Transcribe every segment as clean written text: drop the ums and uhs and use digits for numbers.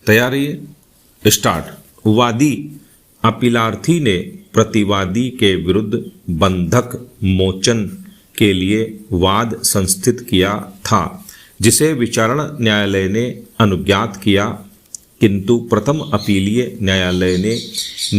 तैयारी स्टार्ट। वादी अपीलार्थी ने प्रतिवादी के विरुद्ध बंधक मोचन के लिए वाद संस्थित किया था, जिसे विचारण न्यायालय ने अनुज्ञात किया, किंतु प्रथम अपीलीय न्यायालय ने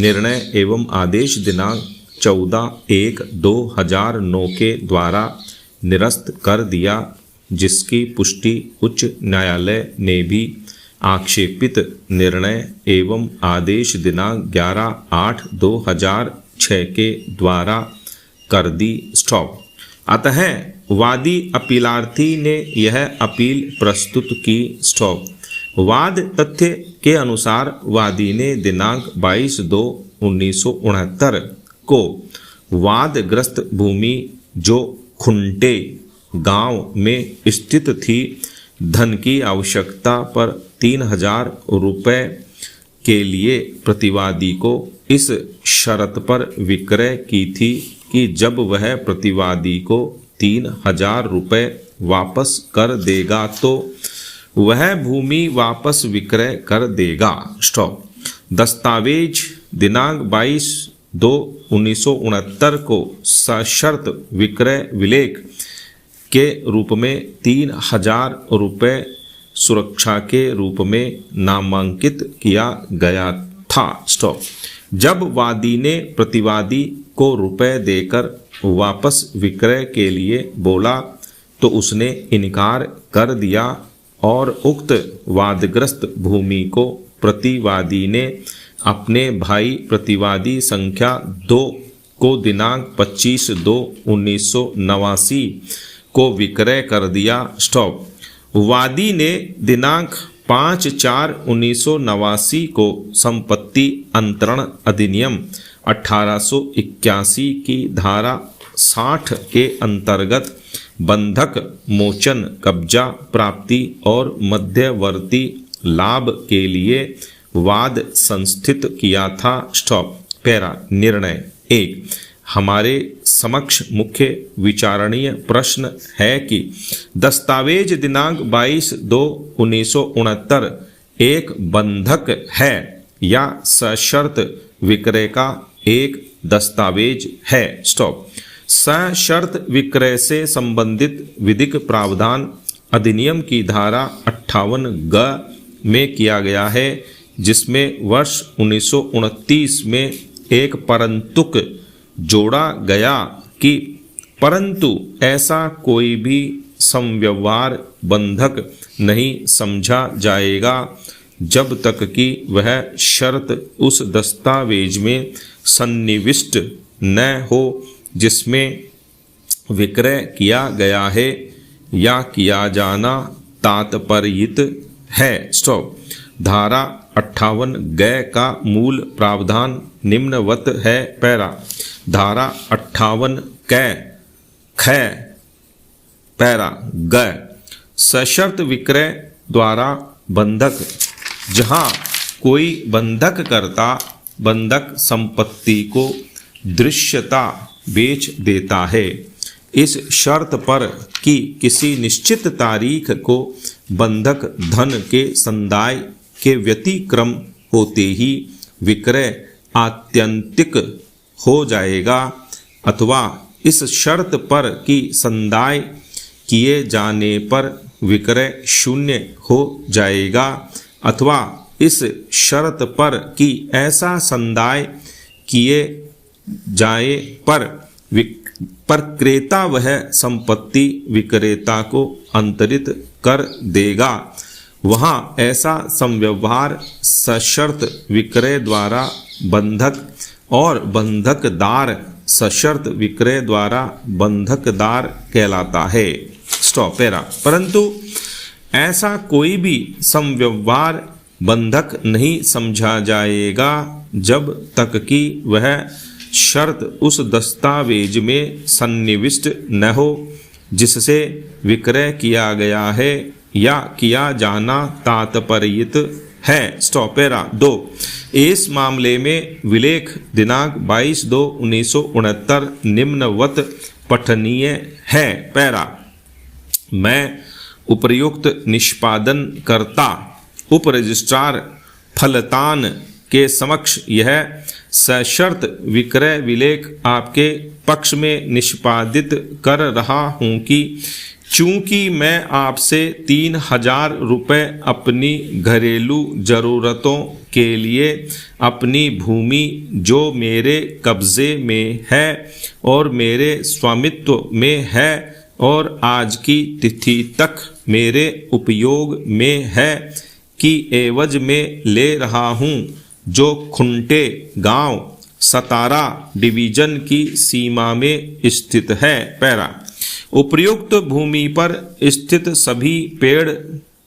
निर्णय एवं आदेश दिनांक 14/1/2009 के द्वारा निरस्त कर दिया, जिसकी पुष्टि उच्च न्यायालय ने भी आक्षेपित निर्णय एवं आदेश दिनांक 11/8/2006 के द्वारा कर दी। स्टॉप। अतः वादी अपीलार्थी ने यह अपील प्रस्तुत की। स्टॉप। वाद तथ्य के अनुसार वादी ने दिनांक 22/2/1969 को वादग्रस्त भूमि जो खुंटे गांव में स्थित थी, धन की आवश्यकता पर 3,000 रुपये के लिए प्रतिवादी को इस शर्त पर विक्रय की थी कि जब वह प्रतिवादी को 3,000 रुपये वापस कर देगा तो वह भूमि वापस विक्रय कर देगा। स्टॉप। दस्तावेज दिनांक 22/2/1969 को सशर्त विक्रय विलेख के रूप में 3,000 रुपये सुरक्षा के रूप में नामांकित किया गया था। स्टॉप। जब वादी ने प्रतिवादी को रुपए देकर वापस विक्रय के लिए बोला तो उसने इनकार कर दिया और उक्त वादग्रस्त भूमि को प्रतिवादी ने अपने भाई प्रतिवादी संख्या 2 को दिनांक 25/2/1989 को विक्रय कर दिया। स्टॉप। वादी ने दिनांक 5/4/1989 को संपत्ति अंतरण अधिनियम 1881 की धारा 60 के अंतर्गत बंधक मोचन, कब्जा प्राप्ति और मध्यवर्ती लाभ के लिए वाद संस्थित किया था। स्टॉप। पैरा। निर्णय 1। हमारे समक्ष मुख्य विचारणीय प्रश्न है कि दस्तावेज दिनांक 22/2/1969 एक बंधक है या सशर्त विक्रय का एक दस्तावेज है। स्टॉप। सशर्त विक्रय से संबंधित विधिक प्रावधान अधिनियम की धारा 58 में किया गया है, जिसमें वर्ष 1929 में एक परंतुक जोड़ा गया कि परंतु ऐसा कोई भी समव्यवहार बंधक नहीं समझा जाएगा जब तक कि वह शर्त उस दस्तावेज में सन्निविष्ट न हो जिसमें विक्रय किया गया है या किया जाना तात्पर्यित है। स्टॉप। धारा 58 का मूल प्रावधान निम्नवत है। पैरा। धारा 58 ख पैरा ग सशर्त विक्रय द्वारा बंधक, जहां कोई बंधक करता बंधक संपत्ति को दृश्यता बेच देता है, इस शर्त पर कि किसी निश्चित तारीख को बंधक धन के संदाय के व्यतिक्रम होते ही विक्रय आत्यंतिक हो जाएगा, अथवा इस शर्त पर कि संदाय किए जाने पर विक्रय शून्य हो जाएगा, अथवा इस शर्त पर कि ऐसा संदाय किए जाए पर क्रेता वह संपत्ति विक्रेता को अंतरित कर देगा, वहाँ ऐसा समव्यवहार सशर्त विक्रय द्वारा बंधक और बंधकदार सशर्त विक्रय द्वारा बंधकदार कहलाता है। स्टॉप। पैरा। परंतु ऐसा कोई भी समव्यवहार बंधक नहीं समझा जाएगा जब तक कि वह शर्त उस दस्तावेज में सन्निविष्ट न हो जिससे विक्रय किया गया है या किया जाना तात्पर्यित है। स्टॉप। पैरा 2। इस मामले में विलेख दिनांक 22/2/1969 निम्नवत पठनीय है। पैरा। मैं उपर्युक्त निष्पादन करता उप रजिस्ट्रार फलतान के समक्ष यह सशर्त विक्रय विलेख आपके पक्ष में निष्पादित कर रहा हूँ कि चूंकि मैं आपसे 3,000 रुपये अपनी घरेलू ज़रूरतों के लिए अपनी भूमि जो मेरे कब्ज़े में है और मेरे स्वामित्व में है और आज की तिथि तक मेरे उपयोग में है की एवज में ले रहा हूँ, जो खुंटे गांव सतारा डिवीजन की सीमा में स्थित है। पैरा उपर्युक्त भूमि पर स्थित सभी पेड़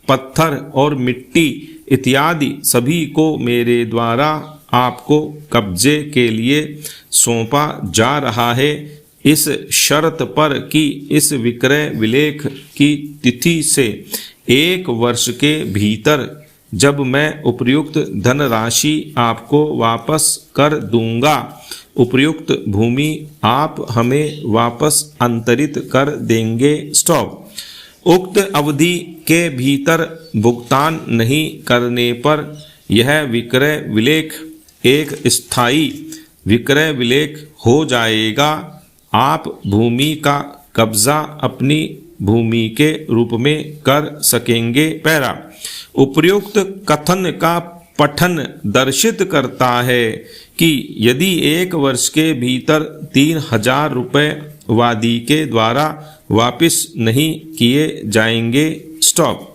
पत्थर और मिट्टी इत्यादि सभी को मेरे द्वारा आपको कब्जे के लिए सौंपा जा रहा है, इस शर्त पर कि इस विक्रय विलेख की तिथि से 1 वर्ष के भीतर जब मैं उपर्युक्त धनराशि आपको वापस कर दूंगा, उपर्युक्त भूमि आप हमें वापस अंतरित कर देंगे। स्टॉप। उक्त अवधि के भीतर भुगतान नहीं करने पर यह विक्रय विलेख एक स्थायी विक्रय विलेख हो जाएगा। आप भूमि का कब्जा अपनी भूमि के रूप में कर सकेंगे। पैरा उपर्युक्त कथन का पठन दर्शित करता है कि यदि 1 वर्ष के भीतर 3,000 रुपये वादी के द्वारा वापस नहीं किए जाएंगे। स्टॉप।